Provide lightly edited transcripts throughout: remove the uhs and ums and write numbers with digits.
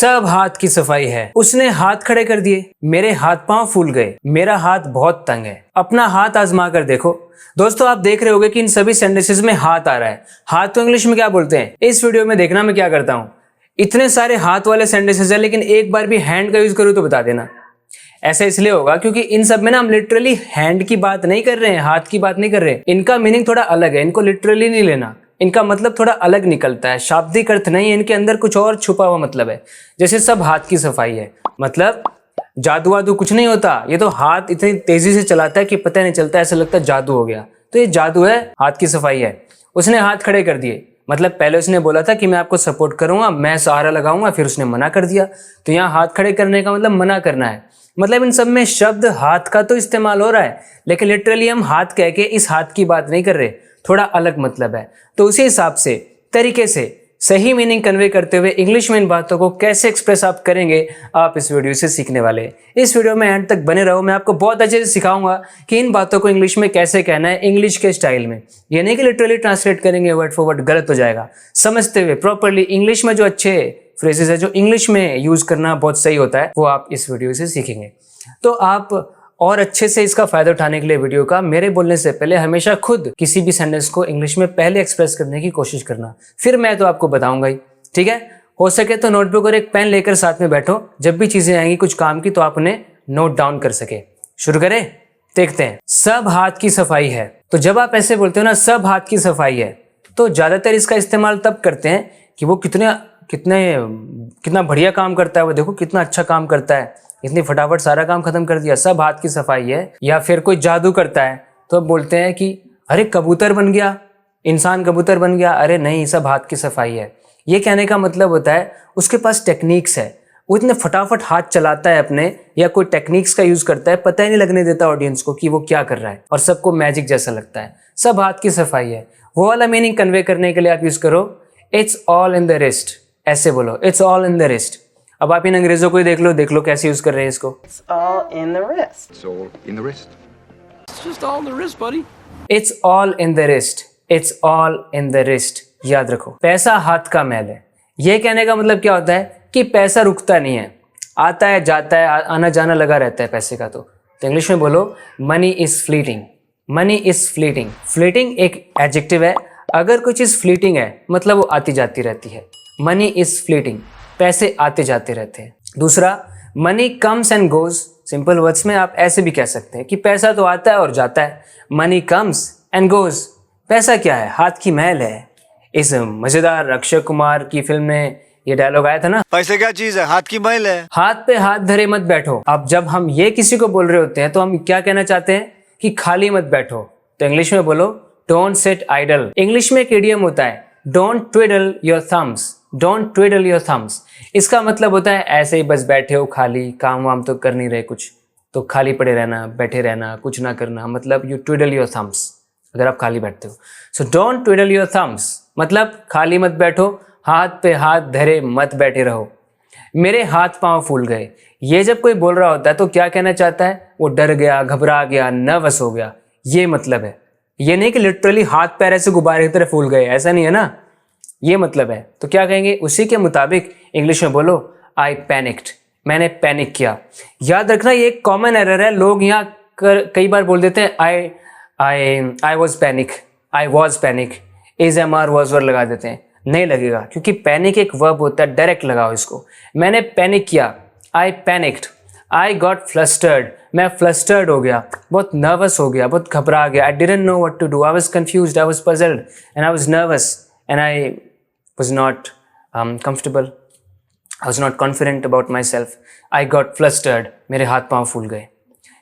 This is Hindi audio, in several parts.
सब हाथ की सफाई है। उसने हाथ खड़े कर दिए, मेरे हाथ पांव फूल गए, मेरा हाथ बहुत तंग है। अपना हाथ आजमा कर देखो। दोस्तों आप देख रहे होंगे कि इन सभी सेंटेंसेस में हाथ आ रहा है। हाथ तो इंग्लिश में क्या बोलते हैं, इस वीडियो में देखना मैं क्या करता हूँ। इतने सारे हाथ वाले सेंटेंसेस है, लेकिन एक बार भी हैंड का यूज करूँ तो बता देना। ऐसा इसलिए होगा क्योंकि इन सब में ना हम लिटरली हैंड की बात नहीं कर रहे हैं, हाथ की बात नहीं कर रहे हैं। इनका मीनिंग थोड़ा अलग है, इनको लिटरली नहीं लेना। इनका मतलब थोड़ा अलग निकलता है, शाब्दिक अर्थ नहीं है, इनके अंदर कुछ और छुपा हुआ मतलब है। जैसे सब हाथ की सफाई है, मतलब जादू वादू कुछ नहीं होता, ये तो हाथ इतनी तेजी से चलाता है कि पता नहीं चलता, ऐसा लगता है जादू हो गया। तो ये जादू है, हाथ की सफाई है। उसने हाथ खड़े कर दिए, मतलब पहले उसने बोला था कि मैं आपको सपोर्ट करूंगा, मैं सहारा लगाऊंगा, फिर उसने मना कर दिया। तो यहाँ हाथ खड़े करने का मतलब मना करना है। मतलब इन सब में शब्द हाथ का तो इस्तेमाल हो रहा है, लेकिन लिटरली हम हाथ कह के इस हाथ की बात नहीं कर रहे, थोड़ा अलग मतलब है। तो उसी हिसाब से तरीके से सही मीनिंग कन्वे करते हुए इंग्लिश में इन बातों को कैसे एक्सप्रेस आप करेंगे, आप इस वीडियो से सीखने वाले। इस वीडियो में एंड तक बने रहो, मैं आपको बहुत अच्छे से सिखाऊंगा कि इन बातों को इंग्लिश में कैसे कहना है, इंग्लिश के स्टाइल में। ये नहीं कि लिटरली ट्रांसलेट करेंगे वर्ड फॉर वर्ड, गलत हो जाएगा। समझते हुए प्रॉपरली इंग्लिश में जो अच्छे फ्रेजेस है, जो इंग्लिश में यूज करना बहुत सही होता है, वो आप इस वीडियो से सीखेंगे। तो आप और अच्छे से इसका फायदा उठाने के लिए वीडियो का मेरे बोलने से पहले हमेशा खुद किसी भी सेंटेंस को इंग्लिश में पहले एक्सप्रेस करने की कोशिश करना, फिर मैं तो आपको बताऊंगा ही, ठीक है। हो सके तो नोटबुक और एक पेन लेकर साथ में बैठो, जब भी चीजें आएंगी कुछ काम की तो आप उन्हें नोट डाउन कर सके। शुरू करें, देखते हैं। सब हाथ की सफाई है, तो जब आप ऐसे बोलते हो ना सब हाथ की सफाई है, तो ज्यादातर इसका इस्तेमाल तब करते हैं कि वो कितना बढ़िया काम करता है, वो देखो कितना अच्छा काम करता है, इतनी फटाफट सारा काम खत्म कर दिया, सब हाथ की सफाई है। या फिर कोई जादू करता है तो बोलते हैं कि अरे कबूतर बन गया, इंसान कबूतर बन गया, अरे नहीं सब हाथ की सफाई है। ये कहने का मतलब होता है उसके पास टेक्निक्स है, वो इतने फटाफट हाथ चलाता है अपने, या कोई टेक्निक्स का यूज करता है, पता ही नहीं लगने देता ऑडियंस को कि वो क्या कर रहा है, और सबको मैजिक जैसा लगता है। सब हाथ की सफाई है, वो वाला मीनिंग कन्वे करने के लिए आप यूज करो it's all in the wrist. ऐसे बोलो, it's all in the wrist. अब आप इन अंग्रेजों को ही देख लो कैसे यूज कर रहे हैं इसको। It's all in the wrist. It's all in the wrist. It's just all in the wrist, buddy. It's all in the wrist. It's all in the wrist. याद रखो, पैसा हाथ का मैल है। ये कहने का मतलब क्या होता है कि पैसा रुकता नहीं है, आता है जाता है, आना जाना लगा रहता है पैसे का। तो इंग्लिश में बोलो money is fleeting. Money is fleeting. Fleeting एक एडजेक्टिव है, अगर कोई चीज फ्लीटिंग है मतलब वो आती जाती रहती है। मनी इज फ्लीटिंग, पैसे आते जाते रहते हैं। दूसरा, money comes and goes. Simple words में आप ऐसे भी कह सकते हैं कि पैसा तो आता है और जाता है। मनी कम्स एंड गोज, पैसा क्या है, हाथ की मैल है। इस मजेदार अक्षय कुमार की फिल्म में ये डायलॉग आया था ना, पैसे क्या चीज है, हाथ की मैल है। हाथ पे हाथ धरे मत बैठो। अब जब हम ये किसी को बोल रहे होते हैं तो हम क्या कहना चाहते हैं कि खाली मत बैठो। तो इंग्लिश में बोलो डोंट सिट आइडल। इंग्लिश में एक इडियम होता है don't twiddle your thumbs. Don't twiddle your thumbs, इसका मतलब होता है ऐसे ही बस बैठे हो खाली, काम वाम तो कर नहीं रहे कुछ, तो खाली पड़े रहना, बैठे रहना, कुछ ना करना, मतलब यू ट्विडल योर थम्स अगर आप खाली बैठते हो। So don't twiddle your Thums मतलब खाली मत बैठो, हाथ पे हाथ धरे मत बैठे रहो। मेरे हाथ पांव फूल गए, ये जब कोई बोल रहा होता है तो क्या कहना चाहता है, वो डर गया, घबरा गया, नर्वस हो गया, ये मतलब है। ये नहीं कि लिटरली हाथ पैर ऐसे गुब्बारे की तरह फूल गए, ऐसा नहीं है ना, ये मतलब है। तो क्या कहेंगे, उसी के मुताबिक इंग्लिश में बोलो आई पैनिक्ड, मैंने पैनिक किया। याद रखना ये एक कॉमन एरर है, लोग यहाँ कई बार बोल देते हैं I was panic, I was panic, is am are was were लगा देते हैं, नहीं लगेगा क्योंकि पैनिक एक वर्ब होता है, डायरेक्ट लगाओ इसको। मैंने पैनिक किया, I panicked. I got flustered, मैं फ्लस्टर्ड हो गया, बहुत नर्वस हो गया, बहुत घबरा गया। I didn't know what to do, I was confused, I was puzzled and I was nervous and I was not comfortable. I was not confident about myself. I got flustered. मेरे हाथ पांव फूल गए,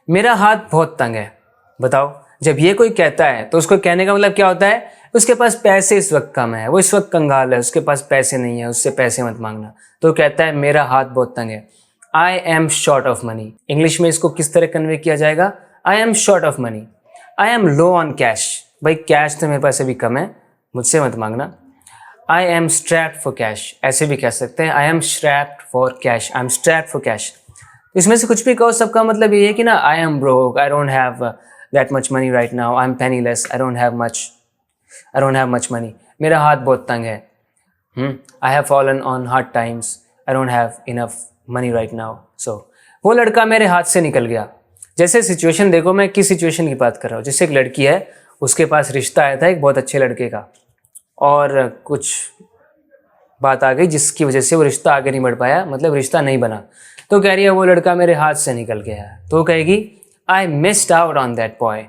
मेरा हाथ बहुत तंग है। बताओ, जब ये कोई कहता है तो उसको कहने का मतलब क्या होता है, उसके पास पैसे इस वक्त कम है, वो इस वक्त कंगाल है, उसके पास पैसे नहीं है, उससे पैसे मत मांगना। तो कहता है मेरा हाथ बहुत तंग है, I am short of money. English में इसको किस तरह कन्वे किया जाएगा, I am short of money, I am low on cash. भाई कैश तो मेरे पास अभी कम है, मुझसे मत मांगना। I am strapped for cash, ऐसे भी कह सकते हैं I am strapped for cash, I am strapped for cash। इसमें से कुछ भी कहो, सबका मतलब ये है कि ना I am broke, I don't have that much money right now, I am penniless, I don't have much money। मेरा हाथ बहुत तंग है, I have fallen on hard times, I don't have enough money right now, so वो लड़का मेरे हाथ से निकल गया। जैसे सिचुएशन देखो, मैं किस सिचुएशन की बात कर रहा हूँ। जैसे एक लड़की है, उसके पास रिश्ता आया था एक बहुत अच्छे लड़के का, और कुछ बात आ गई जिसकी वजह से वो रिश्ता आगे नहीं बढ़ पाया, मतलब रिश्ता नहीं बना। तो कह रही है वो लड़का मेरे हाथ से निकल गया है। तो कहेगी आई missed out on that boy,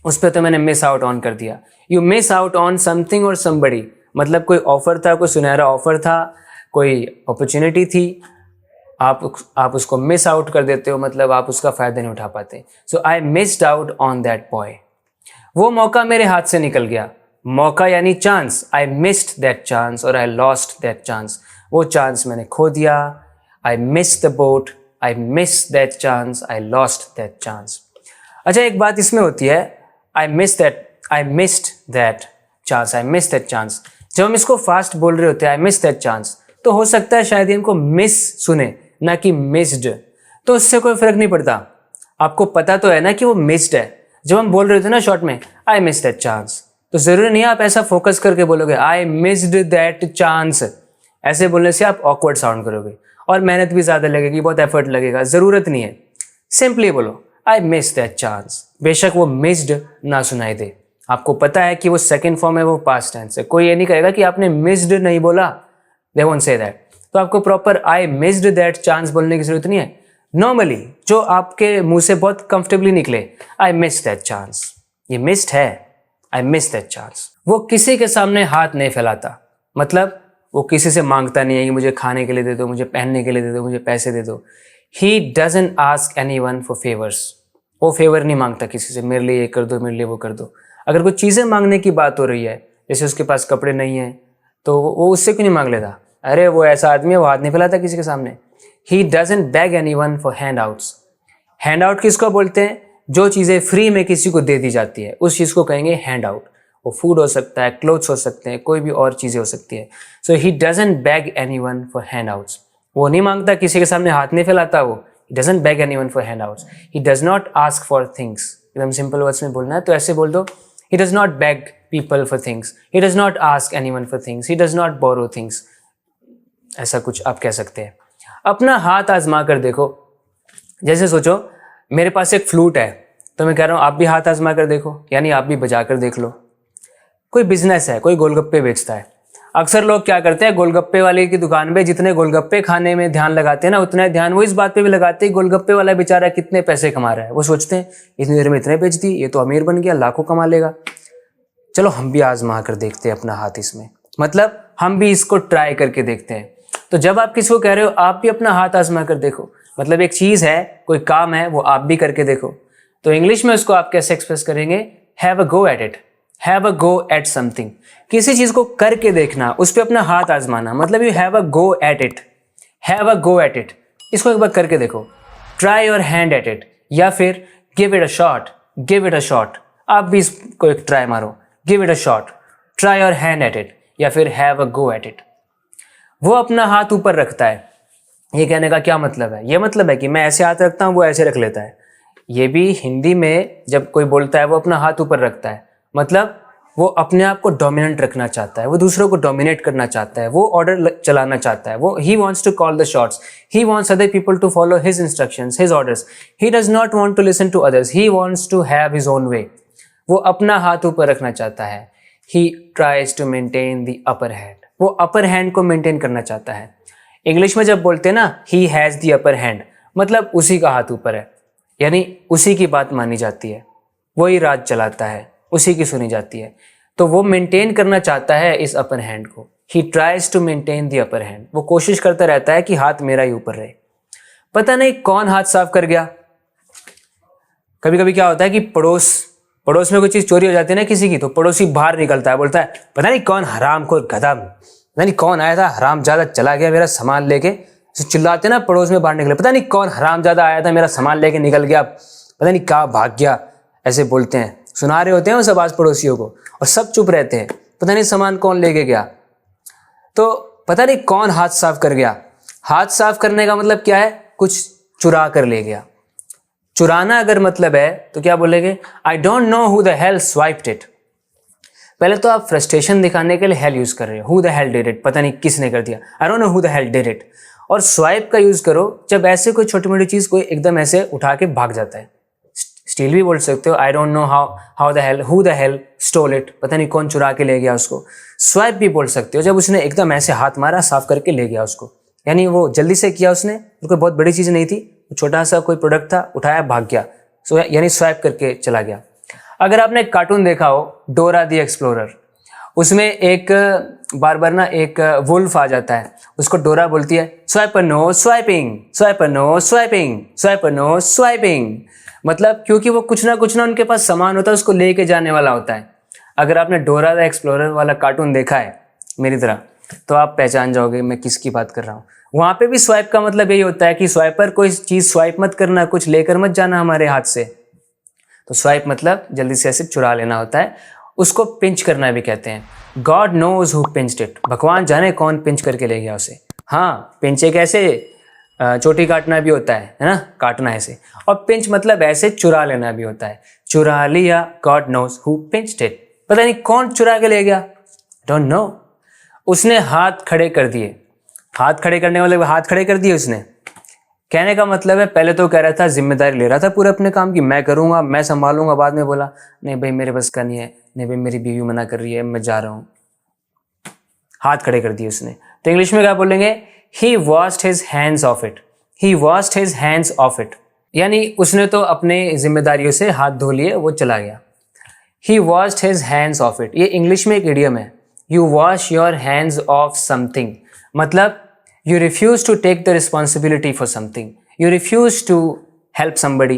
उस पर तो मैंने मिस आउट ऑन कर दिया। You miss out on something और समबडी, मतलब कोई ऑफर था, कोई सुनहरा ऑफर था, कोई अपॉर्चुनिटी थी, आप उसको मिस आउट कर देते हो, मतलब आप उसका फ़ायदा नहीं उठा पाते। So I missed out on that boy. वो मौका मेरे हाथ से निकल गया। मौका यानी chance, I missed that chance और आई लॉस्ट दैट चांस। वो चांस मैंने खो दिया। I missed the boat, I missed that chance, I lost that chance. अच्छा, एक बात इसमें होती है, I missed that chance, I missed that chance. जब हम इसको फास्ट बोल रहे होते हैं, आई मिस्ड दैट चांस, तो हो सकता है शायद इनको मिस सुने, ना कि मिस्ड, तो उससे कोई फर्क नहीं पड़ता। आपको पता तो है ना कि वो मिस्ड है। जब हम बोल रहे थे ना शॉर्ट में, आई मिस्ड दैट चांस, तो ज़रूरी नहीं है आप ऐसा फोकस करके बोलोगे आई मिस्ड दैट चांस। ऐसे बोलने से आप ऑकवर्ड साउंड करोगे और मेहनत भी ज़्यादा लगेगी, बहुत एफर्ट लगेगा, ज़रूरत नहीं है। सिंपली बोलो आई मिस्ड दैट चांस। बेशक वो मिस्ड ना सुनाई दे, आपको पता है कि वो सेकेंड फॉर्म है, वो पास्ट टेंस है। कोई ये नहीं कहेगा कि आपने मिस्ड नहीं बोला, दे वोंट से दैट। तो आपको proper I missed that chance बोलने की जरूरत नहीं है। नॉर्मली जो आपके मुंह से बहुत कंफर्टेबली निकले, आई मिस्ड दैट चांस, ये मिस्ड है, आई मिस्ड दैट चांस। वो किसी के सामने हाथ नहीं फैलाता, मतलब वो किसी से मांगता नहीं है कि मुझे खाने के लिए दे दो, मुझे पहनने के लिए दे दो, मुझे पैसे दे दो। He doesn't ask anyone for favours, वो फेवर नहीं मांगता किसी से, मेरे लिए ये कर दो, मेरे लिए वो कर दो। अगर कुछ चीज़ें मांगने की बात हो रही है, जैसे उसके पास कपड़े नहीं है, तो वो उससे क्यों नहीं मांग लेता? अरे वो ऐसा आदमी है, वो हाथ नहीं फैलाता किसी के सामने। He doesn't beg anyone for handouts. Handout किसको बोलते हैं? जो चीज़ें फ्री में किसी को दे दी जाती है, उस चीज़ को कहेंगे हैंड आउट। वो फूड हो सकता है, क्लोथ्स हो सकते हैं, कोई भी और चीज़ें हो सकती है। So he doesn't beg anyone for handouts. वो नहीं मांगता, किसी के सामने हाथ नहीं फैलाता वो। He doesn't beg anyone for handouts. He does not ask for things. एकदम सिंपल वर्ड्स में बोलना है तो ऐसे बोल दो, he does not beg people for things, he does not ask anyone for things, he does not borrow things. ऐसा कुछ आप कह सकते हैं। अपना हाथ आजमा कर देखो। जैसे सोचो मेरे पास एक फ्लूट है, तो मैं कह रहा हूँ आप भी हाथ आजमा कर देखो, यानी आप भी बजा कर देख लो। कोई बिजनेस है, कोई गोलगप्पे बेचता है। अक्सर लोग क्या करते हैं, गोलगप्पे वाले की दुकान पे जितने गोलगप्पे खाने में ध्यान लगाते हैं ना, उतना ध्यान वो इस बात पे भी लगाते हैं गोलगप्पे वाला बेचारा कितने पैसे कमा रहा है। वो सोचते हैं इतनी देर में इतने बेच दी, ये तो अमीर बन गया, लाखों कमा लेगा। चलो हम भी आजमा कर देखते हैं अपना हाथ इसमें, मतलब हम भी इसको ट्राई करके देखते हैं। तो जब आप किसी को कह रहे हो आप भी अपना हाथ आजमा कर देखो, मतलब एक चीज़ है, कोई काम है, वो आप भी करके देखो। तो इंग्लिश में उसको आप कैसे एक्सप्रेस करेंगे? Have a go at it, have a go at something. किसी चीज़ को करके देखना, उस पर अपना हाथ आजमाना, मतलब you have a go at it, have a go at it. इसको एक बार करके देखो, try your hand at it, या फिर give it a shot, give it a shot. आप भी इसको एक ट्राई मारो, give it a shot, try your hand at it, या फिर have a go at it. वो अपना हाथ ऊपर रखता है, ये कहने का क्या मतलब है? ये मतलब है कि मैं ऐसे हाथ रखता हूँ, वो ऐसे रख लेता है। ये भी हिंदी में जब कोई बोलता है वो अपना हाथ ऊपर रखता है, मतलब वो अपने आप को डोमिनेंट रखना चाहता है, वो दूसरों को डोमिनेट करना चाहता है, वो ऑर्डर चलाना चाहता है, वो he wants to call the shots, he wants other people to follow his instructions, his orders, he does not want to listen to others, he wants to have his own way. वो अपना हाथ ऊपर रखना चाहता है। He tries to maintain the upper hand, वो अपर हैंड को मेंटेन करना चाहता है। इंग्लिश में जब बोलते हैं ना he has the upper hand, मतलब उसी का हाथ ऊपर है, यानी उसी की बात मानी जाती है, वही राज चलाता है, उसी की सुनी जाती है। तो वो मेंटेन करना चाहता है इस अपर हैंड को। He tries to maintain the upper hand, वो कोशिश करता रहता है कि हाथ मेरा ही ऊपर रहे। पता नहीं कौन हाथ साफ कर गया। कभी कभी क्या होता है कि पड़ोस में कोई चीज़ चोरी हो जाती है ना किसी की, तो पड़ोसी बाहर निकलता है, बोलता है पता नहीं कौन हरामखोर गधा, पता नहीं कौन आया था हरामजादा, चला गया मेरा सामान लेके। चिल्लाते ना पड़ोस में बाहर निकले, पता नहीं कौन हरामजादा आया था, मेरा सामान लेके निकल गया, पता नहीं कहाँ भाग गया, ऐसे बोलते हैं। सुना रहे होते हैं वो सब आस पड़ोसियों को, और सब चुप रहते हैं, पता नहीं सामान कौन लेके गया। तो पता नहीं कौन हाथ साफ कर गया। हाथ साफ करने का मतलब क्या है? कुछ चुरा कर ले गया। चुराना अगर मतलब है तो क्या बोलेंगे? I don't know who the hell swiped it. पहले तो आप फ्रस्ट्रेशन दिखाने के लिए हेल यूज कर रहे हो, who the hell did it, पता नहीं किसने कर दिया, I don't know who the hell did it. और स्वाइप का यूज करो जब ऐसे कोई छोटी मोटी चीज कोई एकदम ऐसे उठा के भाग जाता है। स्टील भी बोल सकते हो, I don't know how the hell, who the hell stall it, पता नहीं कौन चुरा के ले गया उसको। स्वाइप भी बोल सकते हो जब उसने एकदम ऐसे हाथ मारा, साफ करके ले गया उसको, यानी वो जल्दी से किया उसने, कोई बहुत बड़ी चीज नहीं थी, छोटा सा कोई प्रोडक्ट था, उठाया भाग गया, सो यानी स्वाइप करके चला गया। अगर आपने एक कार्टून देखा हो डोरा द एक्सप्लोरर, उसमें एक बार ना एक वुल्फ आ जाता है, उसको डोरा बोलती है swipe no swiping, swipe no swiping, swipe no swiping. मतलब क्योंकि वो कुछ ना उनके पास सामान होता है, उसको लेके जाने वाला होता है। अगर आपने डोरा द एक्सप्लोरर वाला कार्टून देखा है मेरी तरह, तो आप पहचान जाओगे मैं किसकी बात कर रहा हूँ। वहां पे भी स्वाइप का मतलब यही होता है कि स्वाइपर कोई चीज स्वाइप मत करना, कुछ लेकर मत जाना हमारे हाथ से। तो स्वाइप मतलब जल्दी से ऐसे चुरा लेना होता है, उसको पिंच करना भी कहते हैं। God knows who pinched it, भगवान जाने कौन पिंच करके ले गया उसे। हाँ, पिंच एक ऐसे चोटी काटना भी होता है ना, काटना ऐसे, और पिंच मतलब ऐसे चुरा लेना भी होता है। चुरा लिया, God knows who pinched it, पता नहीं कौन चुरा के ले गया, डोंट नो। उसने हाथ खड़े कर दिए, हाथ खड़े करने वाले हाथ खड़े कर दिए उसने, कहने का मतलब है पहले तो कह रहा था, जिम्मेदारी ले रहा था पूरे अपने काम की, मैं करूंगा, मैं संभालूंगा, बाद में बोला नहीं भाई मेरे बस का नहीं है, नहीं भाई मेरी बीवी मना कर रही है, मैं जा रहा हूं। हाथ खड़े कर दिए उसने। तो इंग्लिश में क्या बोलेंगे, he washed his hands of it, he washed his hands of it, यानी उसने तो अपने जिम्मेदारियों से हाथ धो लिए, वो चला गया। He washed his hands of it, ये इंग्लिश में एक इडियम है। You wash your hands of something, मतलब you refuse to take the responsibility for something, you refuse to help somebody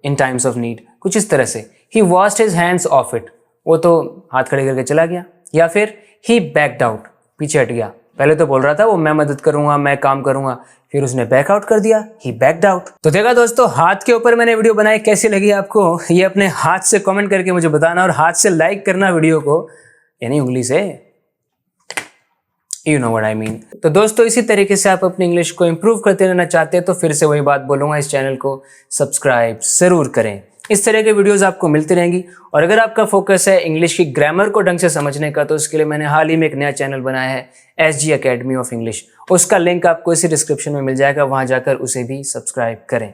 in times of need, कुछ इस तरह से। he washed his hands off it, वो तो हाथ खड़े करके चला गया। या फिर he backed out, पीछे हट गया। पहले तो बोल रहा था वो मैं मदद करूंगा, मैं काम करूंगा, फिर उसने बैक आउट कर दिया, he backed out। तो देखा दोस्तों, हाथ के ऊपर मैंने वीडियो बनाई, कैसी लगी आपको ये अपने हाथ से कमेंट करके मुझे बताना, और हाथ से लाइक करना वीडियो को, यानी उंगली से, You know what I mean। तो दोस्तों, इसी तरीके से आप अपनी इंग्लिश को इम्प्रूव करते रहना चाहते हैं तो फिर से वही बात बोलूंगा, इस चैनल को सब्सक्राइब जरूर करें। इस तरह के वीडियोस आपको मिलती रहेंगी। और अगर आपका फोकस है इंग्लिश की ग्रामर को ढंग से समझने का, तो उसके लिए मैंने हाल ही में एक नया चैनल बनाया है, SG अकेडमी ऑफ इंग्लिश। उसका लिंक आपको इसी डिस्क्रिप्शन में मिल जाएगा, वहां जाकर उसे भी सब्सक्राइब करें।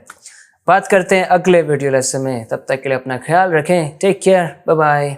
बात करते हैं अगले वीडियो लेसन में, तब तक के लिए अपना ख्याल रखें, टेक केयर, बाय बाय।